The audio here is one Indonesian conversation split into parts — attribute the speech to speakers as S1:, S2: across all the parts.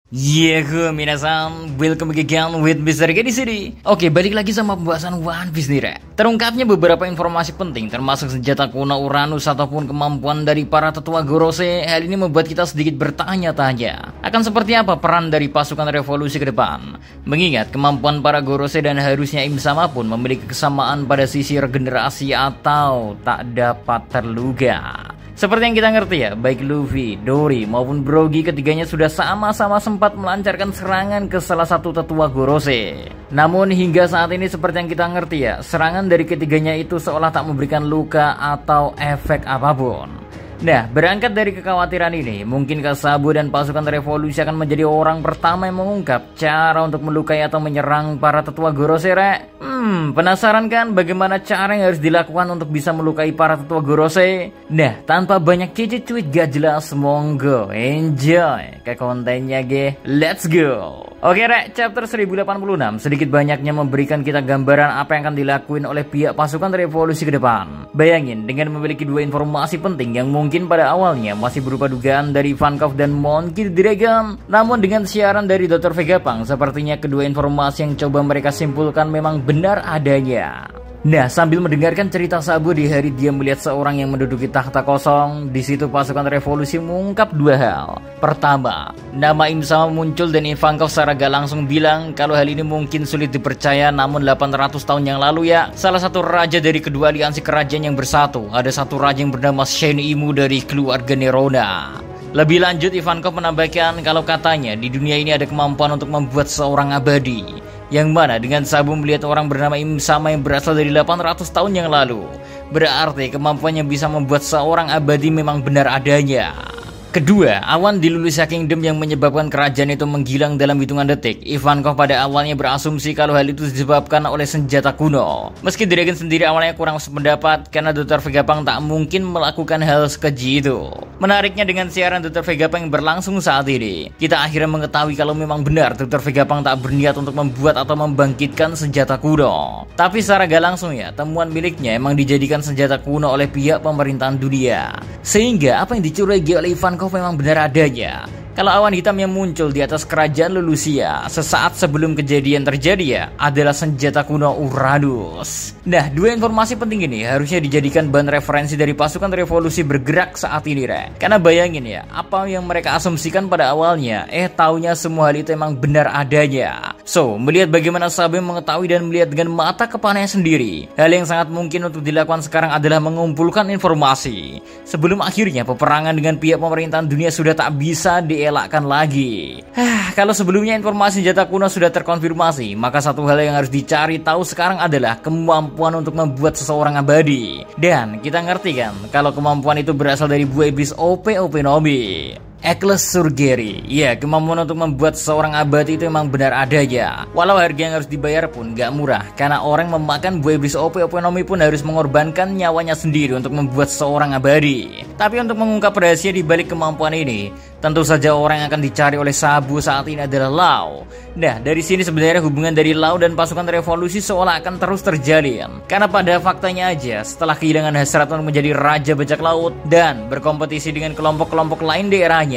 S1: Minasan, welcome again with Mr. G di sini. Oke, balik lagi sama pembahasan One Piece nih, Rek. Terungkapnya beberapa informasi penting termasuk senjata kuno Uranus ataupun kemampuan dari para tetua Gorose. Hal ini membuat kita sedikit bertanya-tanya, akan seperti apa peran dari pasukan revolusi ke depan. Mengingat kemampuan para Gorose dan harusnya Im Sama pun memiliki kesamaan pada sisi regenerasi atau tak dapat terluga. Seperti yang kita ngerti ya, baik Luffy, Dory maupun Brogy ketiganya sudah sama-sama sempat melancarkan serangan ke salah satu tetua Gorose. Namun hingga saat ini seperti yang kita ngerti ya, serangan dari ketiganya itu seolah tak memberikan luka atau efek apapun. Nah, berangkat dari kekhawatiran ini, mungkinkah Sabo dan pasukan revolusi akan menjadi orang pertama yang mengungkap cara untuk melukai atau menyerang para tetua Gorose, Rek? Penasaran kan bagaimana cara yang harus dilakukan untuk bisa melukai para tetua Gorose? Nah, tanpa banyak cuit gak jelas, monggo enjoy ke kontennya, ge. Let's go. Oke, Rek, chapter 1086 sedikit banyaknya memberikan kita gambaran apa yang akan dilakuin oleh pihak pasukan revolusi ke depan. Bayangin, dengan memiliki dua informasi penting yang mungkin pada awalnya masih berupa dugaan dari Ivankov dan Monkey D. Dragon, namun dengan siaran dari Dr. Vegapunk, sepertinya kedua informasi yang coba mereka simpulkan memang benar adanya. Nah, sambil mendengarkan cerita Sabo di hari dia melihat seorang yang menduduki takhta kosong, di situ pasukan revolusi mengungkap dua hal. Pertama, nama Im Sama muncul dan Ivankov secara gak langsung bilang kalau hal ini mungkin sulit dipercaya, namun 800 tahun yang lalu ya, salah satu raja dari kedua aliansi kerajaan yang bersatu, ada satu raja yang bernama Shen Imu dari keluarga Nerona. Lebih lanjut, Ivankov menambahkan kalau katanya di dunia ini ada kemampuan untuk membuat seorang abadi. Yang mana dengan Sabo melihat orang bernama Im Sama yang berasal dari 800 tahun yang lalu. Berarti kemampuannya bisa membuat seorang abadi memang benar adanya. Kedua, awan di Lulusia Kingdom yang menyebabkan kerajaan itu menghilang dalam hitungan detik. Ivankov pada awalnya berasumsi kalau hal itu disebabkan oleh senjata kuno. Meski Dragon sendiri awalnya kurang sependapat karena Dr. Vegapunk tak mungkin melakukan hal sekeji itu. Menariknya dengan siaran Dr. Vegapunk yang berlangsung saat ini, kita akhirnya mengetahui kalau memang benar Dr. Vegapunk tak berniat untuk membuat atau membangkitkan senjata kuno. Tapi secara gak langsung ya, temuan miliknya emang dijadikan senjata kuno oleh pihak pemerintahan dunia. Sehingga apa yang dicurigai oleh Ivankov memang benar adanya. Kalau awan hitam yang muncul di atas kerajaan Lulusia sesaat sebelum kejadian terjadi ya, adalah senjata kuno Uranus. Nah, dua informasi penting ini harusnya dijadikan bahan referensi dari pasukan revolusi bergerak saat ini, Rek. Karena bayangin ya, apa yang mereka asumsikan pada awalnya, taunya semua hal itu emang benar adanya. So, melihat bagaimana Sabo mengetahui dan melihat dengan mata kepalanya sendiri, hal yang sangat mungkin untuk dilakukan sekarang adalah mengumpulkan informasi. Sebelum akhirnya peperangan dengan pihak pemerintahan dunia sudah tak bisa elakkan lagi. Kalau sebelumnya informasi senjata kuno sudah terkonfirmasi, maka satu hal yang harus dicari tahu sekarang adalah kemampuan untuk membuat seseorang abadi. Dan kita ngerti kan kalau kemampuan itu berasal dari buah iblis OP Nomi. Ekles Surgeri. Ya, kemampuan untuk membuat seorang abadi itu memang benar adanya. Walau harga yang harus dibayar pun gak murah, karena orang memakan buah iblis OP Nomi pun harus mengorbankan nyawanya sendiri untuk membuat seorang abadi. Tapi untuk mengungkap rahasia di balik kemampuan ini, tentu saja orang yang akan dicari oleh Sabo saat ini adalah Law. Nah, dari sini sebenarnya hubungan dari Law dan pasukan revolusi seolah akan terus terjalin. Karena pada faktanya aja, setelah kehilangan hasrat untuk menjadi raja bajak laut dan berkompetisi dengan kelompok-kelompok lain daerahnya,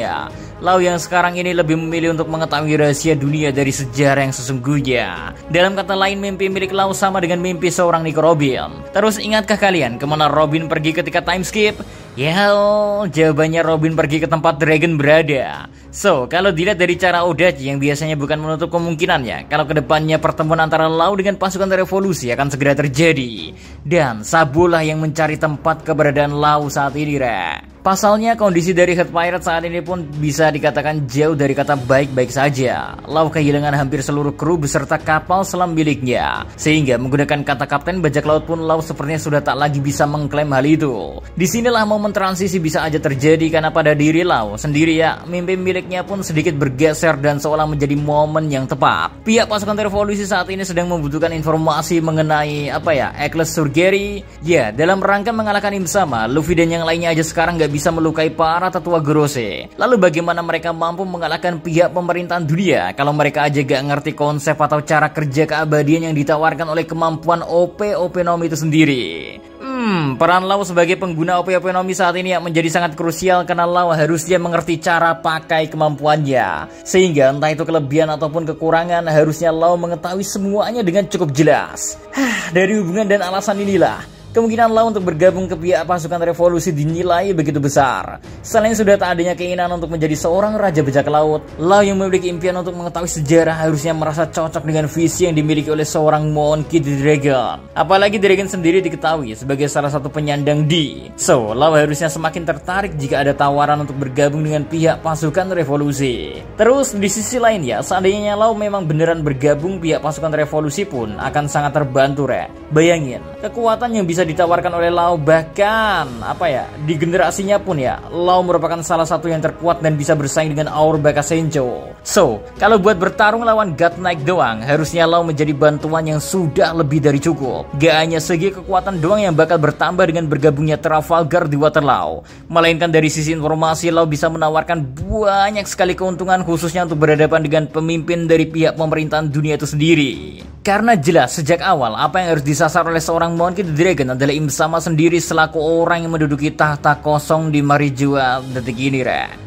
S1: Law yang sekarang ini lebih memilih untuk mengetahui rahasia dunia dari sejarah yang sesungguhnya. Dalam kata lain, mimpi milik Law sama dengan mimpi seorang Nico Robin. Terus ingatkah kalian kemana Robin pergi ketika time skip? Ya, jawabannya Robin pergi ke tempat Dragon berada. So, kalau dilihat dari cara Odachi yang biasanya bukan menutup kemungkinannya kalau kedepannya pertemuan antara Law dengan pasukan revolusi akan segera terjadi. Dan Sabo lah yang mencari tempat keberadaan Law saat ini, Rek. Pasalnya kondisi dari Head Pirate saat ini pun bisa dikatakan jauh dari kata baik-baik saja. Law kehilangan hampir seluruh kru beserta kapal selam miliknya. Sehingga menggunakan kata kapten bajak laut pun Law sepertinya sudah tak lagi bisa mengklaim hal itu. Disinilah momen transisi bisa aja terjadi karena pada diri Law sendiri ya, mimpi miliknya pun sedikit bergeser dan seolah menjadi momen yang tepat. Pihak pasukan revolusi saat ini sedang membutuhkan informasi mengenai Ekles Surgeri. Ya, dalam rangka mengalahkan Im Sama, Luffy dan yang lainnya aja sekarang gak bisa melukai para tetua Gorose. Lalu bagaimana mereka mampu mengalahkan pihak pemerintahan dunia kalau mereka aja gak ngerti konsep atau cara kerja keabadian yang ditawarkan oleh kemampuan OP Nomi itu sendiri? Peran Lau sebagai pengguna OP-OP Nomi saat ini menjadi sangat krusial karena Lau harusnya mengerti cara pakai kemampuannya. Sehingga entah itu kelebihan ataupun kekurangan, harusnya Lau mengetahui semuanya dengan cukup jelas. Dari hubungan dan alasan inilah kemungkinan Lau untuk bergabung ke pihak pasukan revolusi dinilai begitu besar. Selain sudah tak adanya keinginan untuk menjadi seorang raja bajak laut, Lau yang memiliki impian untuk mengetahui sejarah harusnya merasa cocok dengan visi yang dimiliki oleh seorang Monkey D. Dragon. Apalagi Dragon sendiri diketahui sebagai salah satu penyandang D. So, Lau harusnya semakin tertarik jika ada tawaran untuk bergabung dengan pihak pasukan revolusi. Terus di sisi lain ya, seandainya Lau memang beneran bergabung pihak pasukan revolusi pun akan sangat terbantu, Rek. Bayangin, kekuatan yang bisa ditawarkan oleh Lau, bahkan di generasinya pun ya, Lau merupakan salah satu yang terkuat dan bisa bersaing dengan Aur Bakasenjo. So, kalau buat bertarung lawan God Knight doang, harusnya Lau menjadi bantuan yang sudah lebih dari cukup. Gak hanya segi kekuatan doang yang bakal bertambah dengan bergabungnya Trafalgar di Waterloo, melainkan dari sisi informasi Lau bisa menawarkan banyak sekali keuntungan, khususnya untuk berhadapan dengan pemimpin dari pihak pemerintahan dunia itu sendiri. Karena jelas sejak awal apa yang harus disasar oleh seorang Monkey D. Dragon adalah Im Sama sendiri selaku orang yang menduduki tahta kosong di Marijua detik ini, Rek.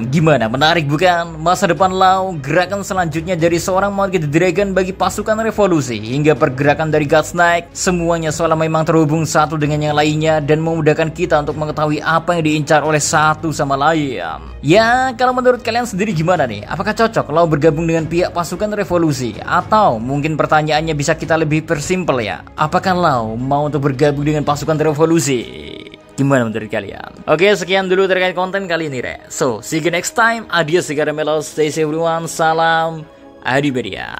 S1: Gimana, menarik bukan? Masa depan Lau, gerakan selanjutnya dari seorang Monkey D. Dragon bagi pasukan revolusi hingga pergerakan dari God's Knight, semuanya seolah memang terhubung satu dengan yang lainnya dan memudahkan kita untuk mengetahui apa yang diincar oleh satu sama lain. Ya, kalau menurut kalian sendiri gimana nih? Apakah cocok Lau bergabung dengan pihak pasukan revolusi? Atau mungkin pertanyaannya bisa kita lebih persimpel ya, apakah Lau mau untuk bergabung dengan pasukan revolusi? Gimana menurut kalian? Oke, sekian dulu terkait konten kali ini, Rek. So, see you next time. Adios, Sigara Melos. Stay safe everyone. Salam Adiberia.